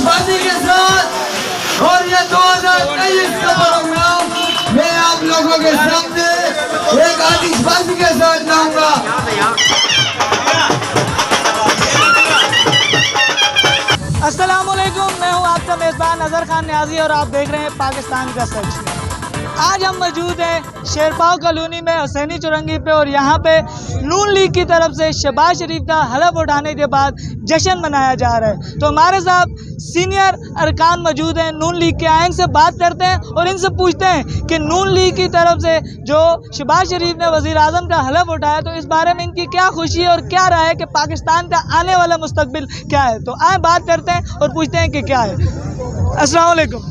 आतिशबाजी के साथ और ये 2023 का प्रोग्राम मैं आप लोगों के सामने एक आतिशबाजी के साथ लाऊंगा। अस्सलाम वालेकुम, मैं हूं आपका मेज़बान अज़हर खान न्याजी और आप देख रहे हैं पाकिस्तान का सच। आज हम मौजूद हैं शेरपाव कॉलोनी में हुसैनी चौरंगी पे और यहाँ पे नून लीग की तरफ से शहबाज शरीफ का हलफ उठाने के बाद जश्न मनाया जा रहा है। तो हमारे साथ सीनियर अरकान मौजूद हैं नून लीग के, आए इनसे बात करते हैं और इनसे पूछते हैं कि नून लीग की तरफ से जो शहबाज शरीफ ने वज़ीर आज़म का हलफ उठाया तो इस बारे में इनकी क्या खुशी है और क्या राय है कि पाकिस्तान का आने वाला मुस्तकबिल क्या है। तो आए बात करते हैं और पूछते हैं कि क्या है। अस्सलाम वालेकुम।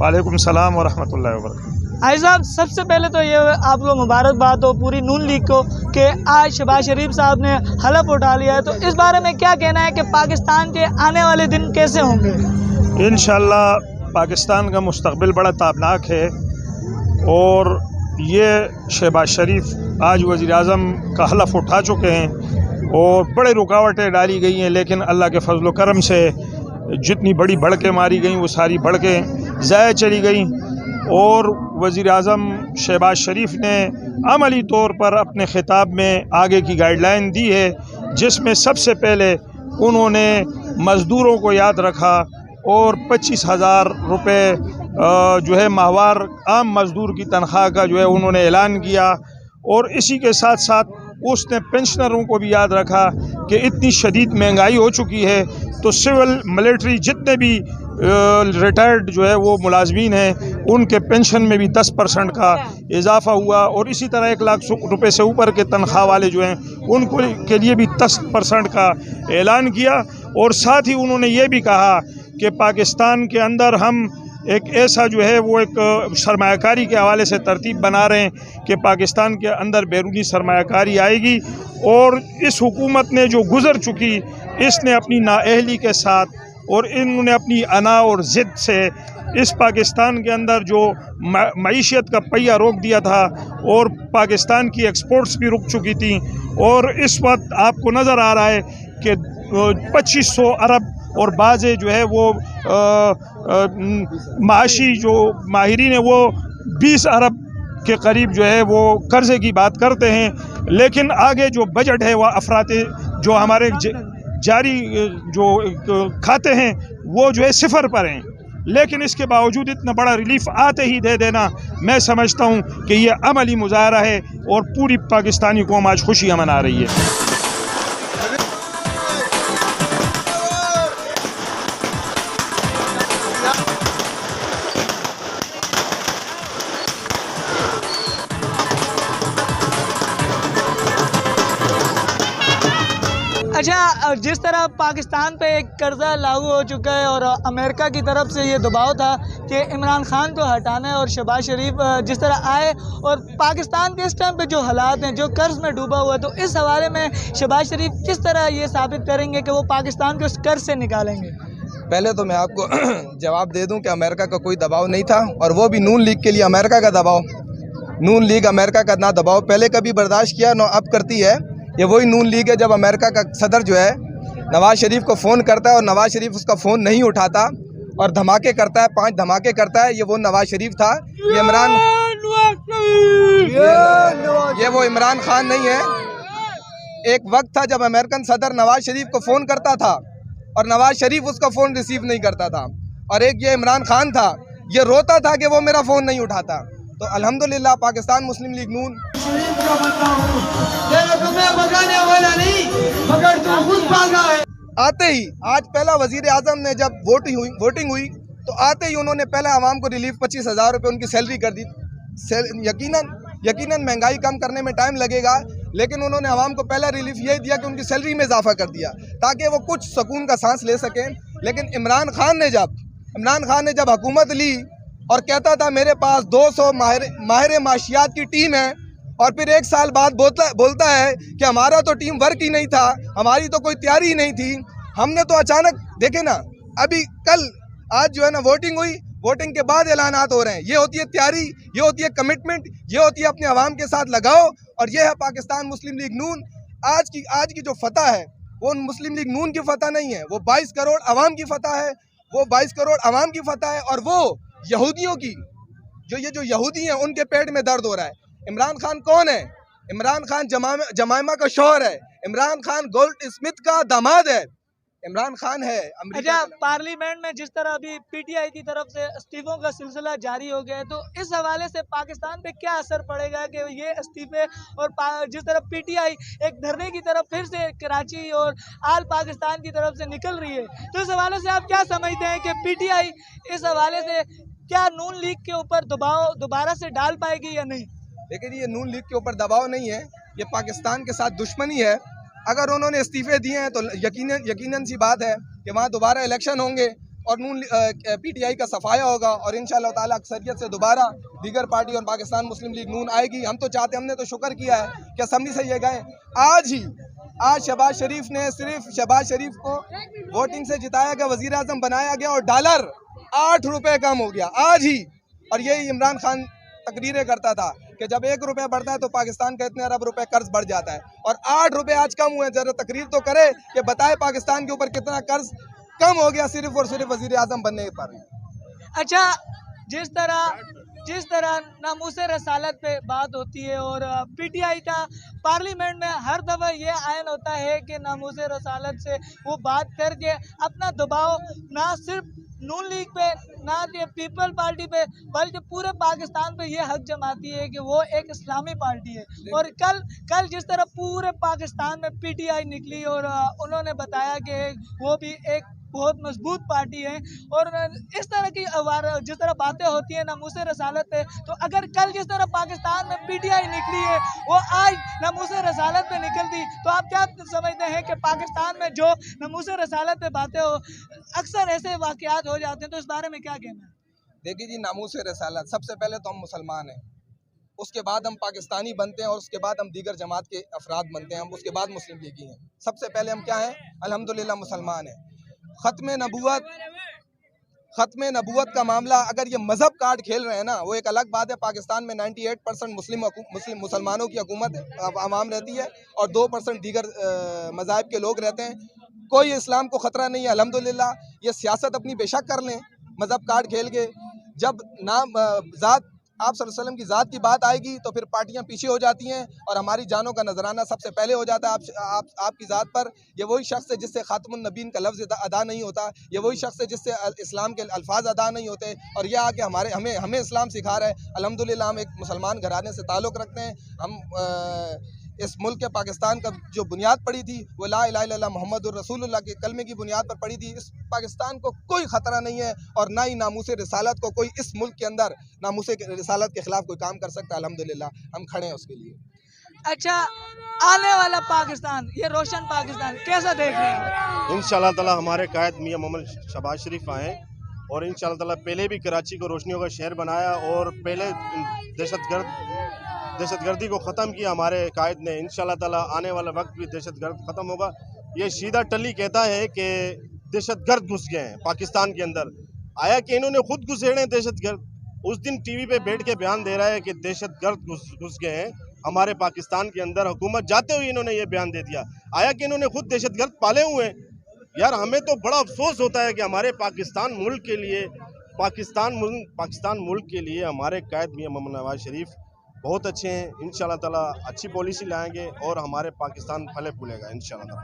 वालेकुम सलाम व रहमतुल्लाहि व बरकातहू। आई साहब, सबसे पहले तो ये आपको मुबारकबाद हो पूरी नून लीग को कि आज शहबाज शरीफ साहब ने हलफ उठा लिया है। तो इस बारे में क्या कहना है कि पाकिस्तान के आने वाले दिन कैसे होंगे? इंशाअल्लाह पाकिस्तान का मुस्तकबिल बड़ा ताबनाक है और ये शहबाज शरीफ आज वज़ीर आज़म का हलफ उठा चुके हैं और बड़े रुकावटें डाली गई हैं, लेकिन अल्लाह के फजल करम से जितनी बड़ी बढ़कें मारी गई वो सारी बढ़कें ज़ाया चली गई और वज़ीर आज़म शहबाज शरीफ ने अमली तौर पर अपने ख़िताब में आगे की गाइडलाइन दी है, जिसमें सबसे पहले उन्होंने मज़दूरों को याद रखा और 25,000 रुपये जो है माहवार आम मज़दूर की तनख्वाह का जो है उन्होंने ऐलान किया और इसी के साथ साथ उसने पेंशनरों को भी याद रखा कि इतनी शदीद महंगाई हो चुकी है तो सिविल मिलिट्री जितने भी रिटायर्ड जो है वो मुलाजमीन हैं उनके पेंशन में भी 10% का इजाफ़ा हुआ और इसी तरह 1 लाख रुपए से ऊपर के तनख्वाह वाले जो हैं उनको के लिए भी 10% का ऐलान किया और साथ ही उन्होंने ये भी कहा कि पाकिस्तान के अंदर हम एक ऐसा जो है वो एक सरमायाकारी के हवाले से तरतीब बना रहे हैं कि पाकिस्तान के अंदर बैरूनी सरमायाकारी आएगी और इस हुकूमत ने जो गुज़र चुकी इसने अपनी नाअहली के साथ और इन्होंने अपनी अना और ज़िद से इस पाकिस्तान के अंदर जो मईशत का पहिया रोक दिया था और पाकिस्तान की एक्सपोर्ट्स भी रुक चुकी थी और इस वक्त आपको नज़र आ रहा है कि 2500 अरब और बाज़े जो है वो माशी जो माहिरीन है वो 20 अरब के करीब जो है वो कर्ज़े की बात करते हैं, लेकिन आगे जो बजट है वह अफराते जो हमारे जारी जो खाते हैं वो जो है सिफर पर हैं, लेकिन इसके बावजूद इतना बड़ा रिलीफ आते ही दे देना मैं समझता हूँ कि ये अमली मुजाहरा है और पूरी पाकिस्तानी कौम आज खुशियाँ मना रही है। अच्छा, जिस तरह पाकिस्तान पे एक कर्जा लागू हो चुका है और अमेरिका की तरफ से ये दबाव था कि इमरान खान को हटाना है और शहबाज शरीफ जिस तरह आए और पाकिस्तान के इस टाइम पे जो हालात हैं, जो कर्ज में डूबा हुआ है, तो इस हवाले में शहबाज शरीफ किस तरह ये साबित करेंगे कि वो पाकिस्तान को उस कर्ज से निकालेंगे? पहले तो मैं आपको जवाब दे दूं कि अमेरिका का कोई दबाव नहीं था और वो भी नून लीग के लिए अमेरिका का दबाव, नून लीग अमेरिका का ना दबाव पहले कभी बर्दाश्त किया ना अब करती है। ये वही नून लीग है जब अमेरिका का सदर जो है नवाज़ शरीफ को फ़ोन करता है और नवाज़ शरीफ उसका फ़ोन नहीं उठाता और धमाके करता है, 5 धमाके करता है, ये वो नवाज़ शरीफ था। ये इमरान ये वो इमरान खान नहीं है। एक वक्त था जब अमेरिकन सदर नवाज़ शरीफ को फ़ोन करता था और नवाज़ शरीफ उसका फ़ोन रिसीव नहीं करता था, और एक ये इमरान खान था, ये रोता था कि वो मेरा फ़ोन नहीं उठाता। तो अल्हम्दुलिल्लाह पाकिस्तान मुस्लिम लीग नून आते ही आज पहला वजीर आजम ने जब वोटिंग हुई तो आते ही उन्होंने पहले आवाम को रिलीफ 25,000 रुपये उनकी सैलरी कर दी। यकीनन महंगाई कम करने में टाइम लगेगा, लेकिन उन्होंने आवाम को पहला रिलीफ यही दिया कि उनकी सैलरी में इजाफा कर दिया ताकि वो कुछ सुकून का सांस ले सकें। लेकिन इमरान खान ने जब हुकूमत ली और कहता था मेरे पास 200 माहिर माशियात की टीम है, और फिर 1 साल बाद बोलता है कि हमारा तो टीम वर्क ही नहीं था, हमारी तो कोई तैयारी ही नहीं थी। हमने तो अचानक देखे ना, अभी आज जो है ना वोटिंग हुई, वोटिंग के बाद ऐलानात हो रहे हैं। ये होती है तैयारी, ये होती है कमिटमेंट, ये होती है अपने अवाम के साथ लगाओ, और ये है पाकिस्तान मुस्लिम लीग नून। आज की जो फतह है वो मुस्लिम लीग नून की फतह नहीं है, वो 22 करोड़ अवाम की फतह है। वो 22 करोड़ आवाम की फतह है और वो यहूदियों की, जो यहूदी हैं उनके पेट में दर्द हो रहा है। इमरान खान कौन है? इमरान खान जमाइमा का शौहर है। इमरान खान गोल्ड स्मिथ का दामाद है। इमरान खान है अच्छा, पार्लियामेंट में जिस तरह अभी पीटीआई की तरफ से इस्तीफों का सिलसिला जारी हो गया है, तो इस हवाले से पाकिस्तान पे क्या असर पड़ेगा कि ये इस्तीफे और जिस तरह पीटीआई एक धरने की तरफ फिर से कराची और आल पाकिस्तान की तरफ से निकल रही है, तो इस हवाले से आप क्या समझते हैं कि पीटीआई इस हवाले से क्या नून लीग के ऊपर दबाव दोबारा से डाल पाएगी या नहीं? देखिए, ये नून लीग के ऊपर दबाव नहीं है, ये पाकिस्तान के साथ दुश्मनी है। अगर उन्होंने इस्तीफे दिए हैं तो यकीनन सी बात है कि वहाँ दोबारा इलेक्शन होंगे और पीटीआई का सफाया होगा और इंशाअल्लाह ताला अक्सरियत से दोबारा दीगर पार्टी और पाकिस्तान मुस्लिम लीग नून आएगी। हम तो चाहते, हमने तो शुक्र किया है कि असम्बली से ये गए। आज शहबाज शरीफ ने, सिर्फ शहबाज शरीफ को वोटिंग से जिताया गया, वजीर आजम बनाया गया और डॉलर 8 रुपये कम हो गया आज ही। और यही इमरान खान तकरीरें करता था कि जब 1 रुपया बढ़ता है तो पाकिस्तान का इतने अरब रुपए कर्ज बढ़ जाता है, और 8 रुपये आज कम हुए। जरा तकरीर तो करे कि बताए पाकिस्तान के ऊपर कितना कर्ज कम हो गया सिर्फ और सिर्फ वजीर आजम बनने पर। अच्छा, जिस तरह नामूसे रसालत पे बात होती है और पीटीआई का पार्लियामेंट में हर दफ़ा ये आयन होता है कि नामूसे रसालत से वो बात करके अपना दबाव ना सिर्फ नून लीग पे, ना कि पीपल पार्टी पे, बल्कि पूरे पाकिस्तान पे ये हक जमाती है कि वो एक इस्लामी पार्टी है। और कल जिस तरह पूरे पाकिस्तान में पीटीआई निकली और उन्होंने बताया कि वो भी एक बहुत मजबूत पार्टी है, और इस तरह की जिस तरह बातें होती हैं नामूसे रसालत पे, तो अगर कल जिस तरह पाकिस्तान में पीटीआई निकली है वो आज नामूसे रसालत पे निकलती, तो आप क्या समझते हैं कि पाकिस्तान में जो नामूसे रसालत पे बातें हो, अक्सर ऐसे वाक़यात हो जाते हैं, तो इस बारे में क्या कहना है? देखिए जी, नामूसे रसालत, सबसे पहले तो हम मुसलमान हैं, उसके बाद हम पाकिस्तानी बनते हैं और उसके बाद हम दीगर जमात के अफराद बनते हैं, हम उसके बाद मुस्लिम लीगी हैं। सबसे पहले हम क्या हैं? अल्हम्दुलिल्लाह मुसलमान हैं। ख़त्म नबूवत का मामला, अगर ये मज़हब कार्ड खेल रहे हैं ना, वो एक अलग बात है। पाकिस्तान में 98% मुसलमानों की हुकूमत आवाम रहती है और 2% दीगर मज़ाहिब के लोग रहते हैं। कोई इस्लाम को ख़तरा नहीं है, अल्हम्दुलिल्लाह। ये सियासत अपनी बेशक कर लें मज़हब कार्ड खेल के, जब नाम ज़ात आप सल्लल्लाहु अलैहि वसल्लम की ज़ात की बात आएगी तो फिर पार्टियां पीछे हो जाती हैं और हमारी जानों का नजराना सबसे पहले हो जाता है आपकी ज़ात पर। ये वही शख्स है जिससे खातमुन नबीन का लफ्ज़ अदा नहीं होता, ये वही शख्स है जिससे इस्लाम के अल्फाज अदा नहीं होते, और यह आके हमें इस्लाम सिखा रहा है। अल्हम्दुलिल्लाह हम एक मुसलमान घराने से ताल्लुक़ रखते हैं। हम इस मुल्क के पाकिस्तान का जो बुनियाद पड़ी थी वो ला इलाहा इल्लल्लाह मुहम्मदुर रसूलुल्लाह के कलमे की बुनियाद पर पड़ी थी। इस पाकिस्तान को कोई ख़तरा नहीं है और ना ही नामूसे रिसालत को कोई इस मुल्क के अंदर नामूसे रिसालत के ख़िलाफ़ कोई काम कर सकता है। अल्हम्दुलिल्लाह हम खड़े हैं उसके लिए। अच्छा, आने वाला पाकिस्तान, ये रोशन पाकिस्तान कैसा देख रहे हैं? इंशाअल्लाह ताला हमारे कायद मियां मोहम्मद शहबाज शरीफ आए और इंशाअल्लाह ताला पहले भी कराची को रोशनियों का शहर बनाया और पहले दहशतगर्दी को ख़त्म किया हमारे कायद ने। इंशाअल्लाह ताला आने वाला वक्त भी दहशतगर्द ख़त्म होगा। ये शीदा टली कहता है कि दहशतगर्द घुस गए हैं पाकिस्तान के अंदर, आया कि इन्होंने खुद घुसेड़े दहशतगर्द। उस दिन टीवी पे बैठ के बयान दे रहा है कि दहशतगर्द घुस गए हैं हमारे पाकिस्तान के अंदर। हुकूमत जाते हुए इन्होंने ये बयान दे दिया, आया कि इन्होंने खुद दहशतगर्द पाले हुए हैं। यार हमें तो बड़ा अफसोस होता है कि हमारे पाकिस्तान मुल्क के लिए हमारे कायद मियां मोहम्मद नवाज शरीफ बहुत अच्छे हैं। इंशाअल्लाह ताला अच्छी पॉलिसी लाएंगे और हमारे पाकिस्तान फले फूलेगा इंशाअल्लाह।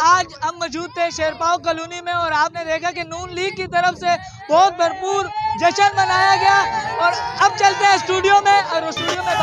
आज हम मौजूद थे शेरपाव कॉलोनी में और आपने देखा कि नून लीग की तरफ से बहुत भरपूर जश्न मनाया गया, और अब चलते हैं स्टूडियो में और स्टूडियो में